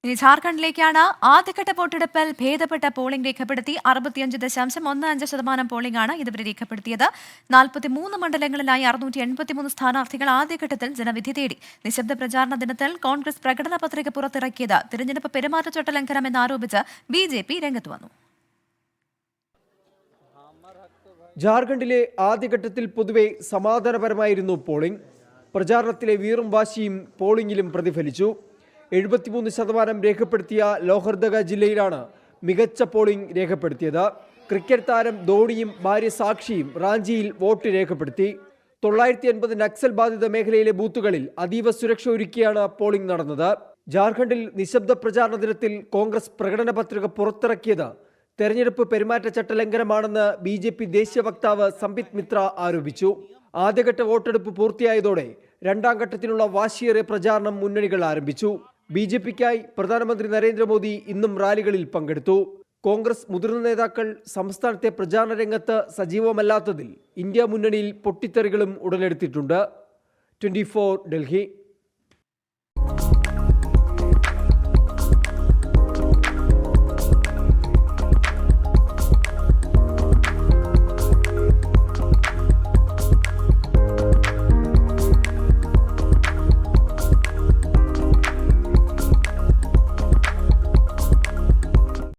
ഇനി ജാർഖണ്ഡിലേക്കാണ്. ആദ്യഘട്ട വോട്ടെടുപ്പിൽ ഭേദപ്പെട്ട പോളിംഗ് രേഖപ്പെടുത്തി 65.15% പോളിംഗ് ആണ് ഇതുവരെ രേഖപ്പെടുത്തിയത്. 43 മണ്ഡലങ്ങളിലായി 683 സ്ഥാനാർത്ഥികൾ ആദ്യഘട്ടത്തിൽ ജനവിധി തേടി. നിശബ്ദ പ്രചാരണ ദിനത്തിൽ കോൺഗ്രസ് പ്രകടന പത്രിക പുറത്തിറക്കിയത് തിരഞ്ഞെടുപ്പ് പെരുമാറ്റച്ചട്ട ലംഘനമെന്ന് ആരോപിച്ച് BJP രംഗത്ത് വന്നു. ജാർഖണ്ഡിലെ ആദ്യഘട്ടത്തിൽ പൊതുവെ സമാധാനപരമായിരുന്നു പോളിംഗ്. പ്രചാരണത്തിലെ വീറും വാശിയും പോളിംഗിലും പ്രതിഫലിച്ചു. 73% രേഖപ്പെടുത്തിയ ലോഹർദഗ ജില്ലയിലാണ് മികച്ച പോളിംഗ് രേഖപ്പെടുത്തിയത്. ക്രിക്കറ്റ് താരം ധോണിയും ഭാര്യ സാക്ഷിയും റാഞ്ചിയിൽ വോട്ട് രേഖപ്പെടുത്തി. 980 നക്സൽ ബാധിത മേഖലയിലെ ബൂത്തുകളിൽ അതീവ സുരക്ഷ ഒരുക്കിയാണ് പോളിംഗ് നടന്നത്. ജാർഖണ്ഡിൽ നിശബ്ദ പ്രചാരണ ദിനത്തിൽ കോൺഗ്രസ് പ്രകടന പത്രിക പുറത്തിറക്കിയത് തെരഞ്ഞെടുപ്പ് പെരുമാറ്റച്ചട്ട ലംഘനമാണെന്ന് BJP ദേശീയ വക്താവ് സംബിത് മിത്ര ആരോപിച്ചു. ആദ്യഘട്ട വോട്ടെടുപ്പ് പൂർത്തിയായതോടെ രണ്ടാം ഘട്ടത്തിനുള്ള വാശിയേറിയ പ്രചാരണം മുന്നണികൾ ആരംഭിച്ചു. BJPക്കായി പ്രധാനമന്ത്രി നരേന്ദ്രമോദി ഇന്നും റാലികളിൽ പങ്കെടുത്തു. കോൺഗ്രസ് മുതിർന്ന നേതാക്കൾ സംസ്ഥാനത്തെ പ്രചാരണ രംഗത്ത് സജീവമല്ലാത്തതിൽ ഇന്ത്യ മുന്നണിയിൽ പൊട്ടിത്തെറികളും ഉടലെടുത്തിട്ടുണ്ട്. 24 ഡൽഹി.